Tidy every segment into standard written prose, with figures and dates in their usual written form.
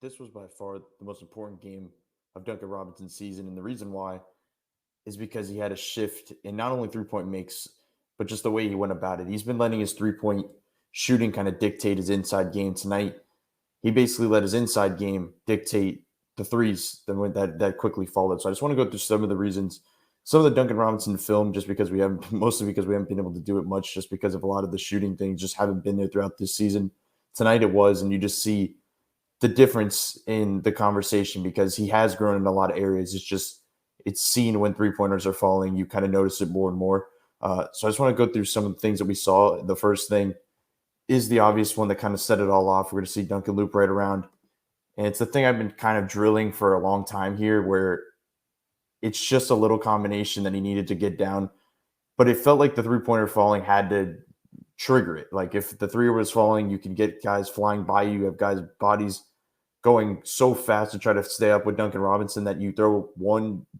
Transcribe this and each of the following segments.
this was by far the most important game of Duncan Robinson's season. And the reason why is because he had a shift in not only 3 point makes, but just the way he went about it. He's been letting his 3 point shooting kind of dictate his inside game. Tonight, he basically let his inside game dictate the threes that quickly followed. So I just want to go through some of the reasons, some of the Duncan Robinson film, just because we haven't, mostly because we haven't been able to do it much, just because of a lot of the shooting things just haven't been there throughout this season. Tonight it was, and you just see the difference in the conversation because he has grown in a lot of areas. It's seen when 3 pointers are falling. You kind of notice it more and more. So I just want to go through some of the things that we saw. The first thing is the obvious one that kind of set it all off. We're going to see Duncan loop right around. And it's the thing I've been kind of drilling for a long time here, where it's just a little combination that he needed to get down. But it felt like the 3 pointer falling had to trigger it. Like if the three was falling, you can get guys flying by you. You have guys' bodies going so fast to try to stay up with Duncan Robinson that you throw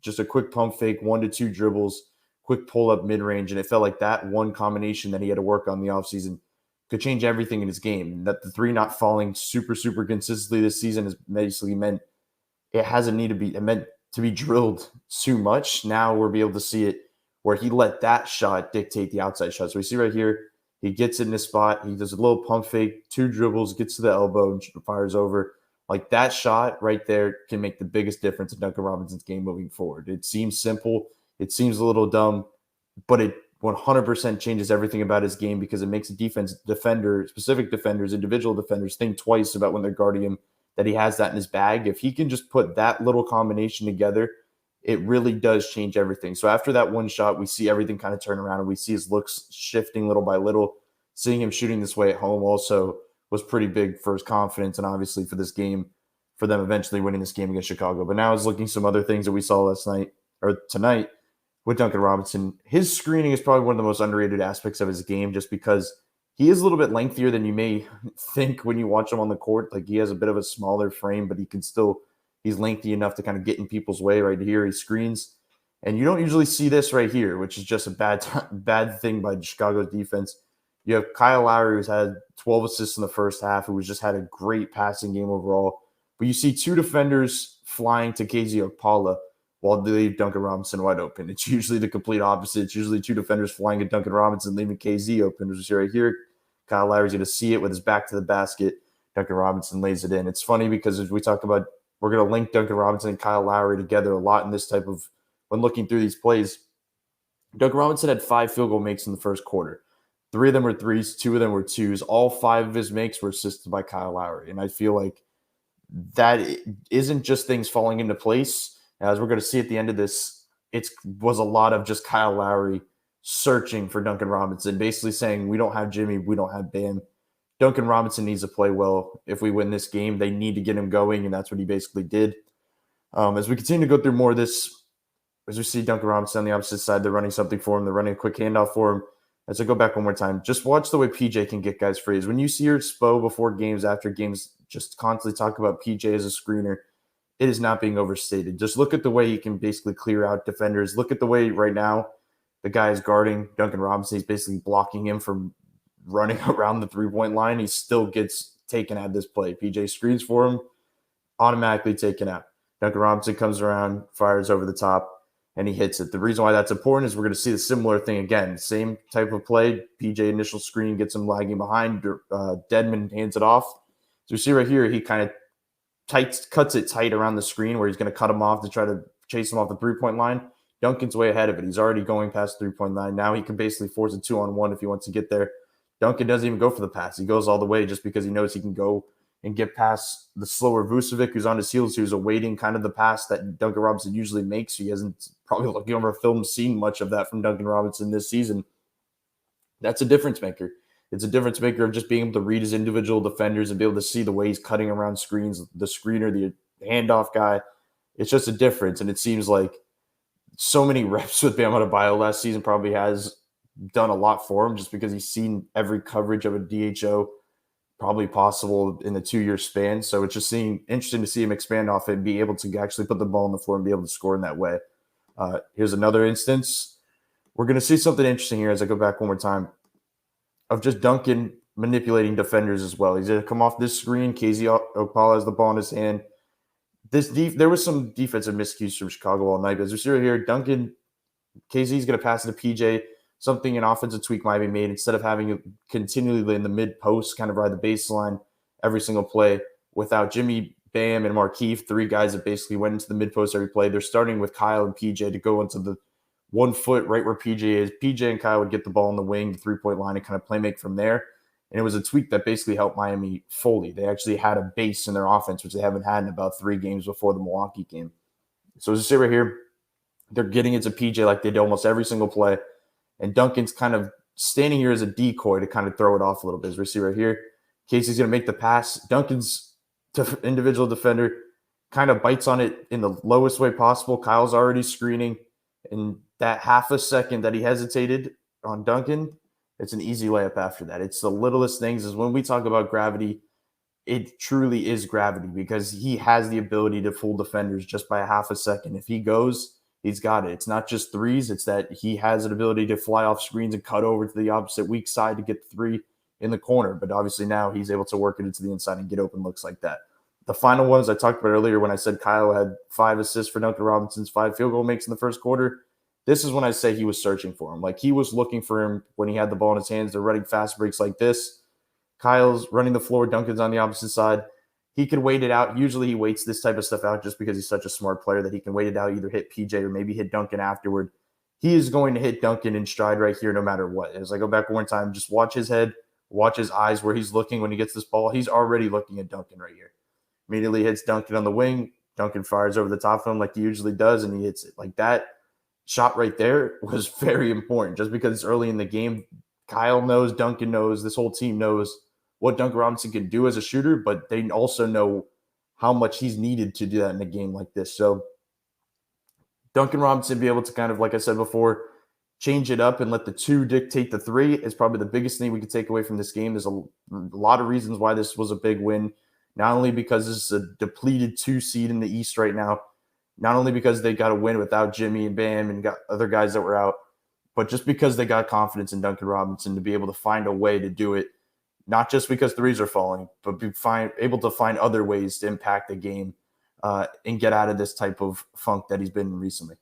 just a quick pump fake, 1 to 2 dribbles, quick pull up mid range. And it felt like that one combination that he had to work on the offseason could change everything in his game. That the three not falling super, super consistently this season has basically meant it hasn't need to be, it meant to be drilled too much. Now we'll be able to see it where he let that shot dictate the outside shot. So we see right here, he gets it in his spot. He does a little pump fake, 2 dribbles, gets to the elbow, and fires over. Like that shot right there can make the biggest difference in Duncan Robinson's game moving forward. It seems simple. It seems a little dumb, but it 100% changes everything about his game because it makes a specific defenders, individual defenders think twice about when they're guarding him, that he has that in his bag. If he can just put that little combination together, it really does change everything. So after that one shot, we see everything kind of turn around and we see his looks shifting little by little. Seeing him shooting this way at home also was pretty big for his confidence and obviously for this game, for them eventually winning this game against Chicago. But now I was looking some other things that we saw tonight with Duncan Robinson. His screening is probably one of the most underrated aspects of his game just because he is a little bit lengthier than you may think when you watch him on the court. Like he has a bit of a smaller frame, but he's lengthy enough to kind of get in people's way. Right here, he screens. And you don't usually see this right here, which is just a bad thing by Chicago's defense. You have Kyle Lowry, who's had 12 assists in the first half, who has just had a great passing game overall. But you see 2 defenders flying to KZ Okpala while they leave Duncan Robinson wide open. It's usually the complete opposite. It's usually 2 defenders flying at Duncan Robinson, leaving KZ open. As you see right here, Kyle Lowry's going to see it with his back to the basket. Duncan Robinson lays it in. It's funny because as we talk about, we're going to link Duncan Robinson and Kyle Lowry together a lot in this type of, when looking through these plays. Duncan Robinson had 5 field goal makes in the first quarter. 3 of them were threes, 2 of them were twos. All 5 of his makes were assisted by Kyle Lowry. And I feel like that isn't just things falling into place. As we're going to see at the end of this, it was a lot of just Kyle Lowry searching for Duncan Robinson, basically saying, we don't have Jimmy, we don't have Bam. Duncan Robinson needs to play well. If we win this game, they need to get him going, and that's what he basically did. As we continue to go through more of this, as we see Duncan Robinson on the opposite side, they're running something for him. They're running a quick handoff for him. As I go back one more time, just watch the way PJ can get guys free. When you see your Spo before games, after games, just constantly talk about PJ as a screener, it is not being overstated. Just look at the way he can basically clear out defenders. Look at the way right now the guy is guarding Duncan Robinson. He's basically blocking him from running around the 3-point line. He still gets taken out of this play. PJ screens for him, automatically taken out. Duncan Robinson comes around, fires over the top, and he hits it. The reason why that's important is we're going to see the similar thing again. Same type of play. PJ initial screen gets him lagging behind. Dedmon hands it off. So you see right here, he kind of cuts it tight around the screen where he's going to cut him off to try to chase him off the 3-point line. Duncan's way ahead of it. He's already going past the 3-point line. Now he can basically force a 2-on-1 if he wants to get there. Duncan doesn't even go for the pass. He goes all the way just because he knows he can go and get past the slower Vucevic, who's on his heels, who's awaiting kind of the pass that Duncan Robinson usually makes. He hasn't probably looking over film seen much of that from Duncan Robinson this season. That's a difference maker. It's a difference maker of just being able to read his individual defenders and be able to see the way he's cutting around screens, the screener, the handoff guy. It's just a difference. And it seems like so many reps with Bam Adebayo last season probably has done a lot for him just because he's seen every coverage of a DHO probably possible in the 2-year span. So it's just interesting to see him expand off it and be able to actually put the ball on the floor and be able to score in that way. Here's another instance. We're going to see something interesting here as I go back one more time of just Duncan manipulating defenders as well. He's going to come off this screen. KZ Okpala has the ball in his hand. There was some defensive miscues from Chicago all night. As we see right here, KZ's going to pass it to PJ. Something an offensive tweak might be made instead of having it continually in the mid post, kind of ride the baseline every single play without Jimmy, Bam, and Markieff, three guys that basically went into the mid post every play. They're starting with Kyle and PJ to go into the 1 foot right where PJ is. PJ and Kyle would get the ball in the wing, the 3-point line, and kind of play make from there. And it was a tweak that basically helped Miami fully. They actually had a base in their offense, which they haven't had in about 3 games before the Milwaukee game. So as you see right here, they're getting into PJ like they do almost every single play. And Duncan's kind of standing here as a decoy to kind of throw it off a little bit. As we see right here, Casey's going to make the pass. Duncan's individual defender kind of bites on it in the lowest way possible. Kyle's already screening. And that half a second that he hesitated on Duncan, it's an easy layup after that. It's the littlest things. Is when we talk about gravity, it truly is gravity because he has the ability to fool defenders just by a half a second. If he goes, he's got it. It's not just threes. It's that he has an ability to fly off screens and cut over to the opposite weak side to get the 3 in the corner. But obviously now he's able to work it into the inside and get open looks like that. The final ones I talked about earlier when I said Kyle had 5 assists for Duncan Robinson's 5 field goal makes in the first quarter. This is when I say he was searching for him. Like he was looking for him when he had the ball in his hands. They're running fast breaks like this. Kyle's running the floor. Duncan's on the opposite side. He could wait it out. Usually he waits this type of stuff out just because he's such a smart player that he can wait it out, either hit PJ or maybe hit Duncan afterward. He is going to hit Duncan in stride right here no matter what. As I go back one time, just watch his head, watch his eyes where he's looking when he gets this ball. He's already looking at Duncan right here. Immediately hits Duncan on the wing. Duncan fires over the top of him like he usually does, and he hits it. Like that shot right there was very important just because it's early in the game. Kyle knows, Duncan knows, this whole team knows what Duncan Robinson can do as a shooter, but they also know how much he's needed to do that in a game like this. So Duncan Robinson be able to kind of, like I said before, change it up and let the 2 dictate the 3 is probably the biggest thing we could take away from this game. There's a lot of reasons why this was a big win, not only because this is a depleted 2 seed in the East right now, not only because they got a win without Jimmy and Bam and got other guys that were out, but just because they got confidence in Duncan Robinson to be able to find a way to do it. Not just because threes are falling, but able to find other ways to impact the game and get out of this type of funk that he's been in recently.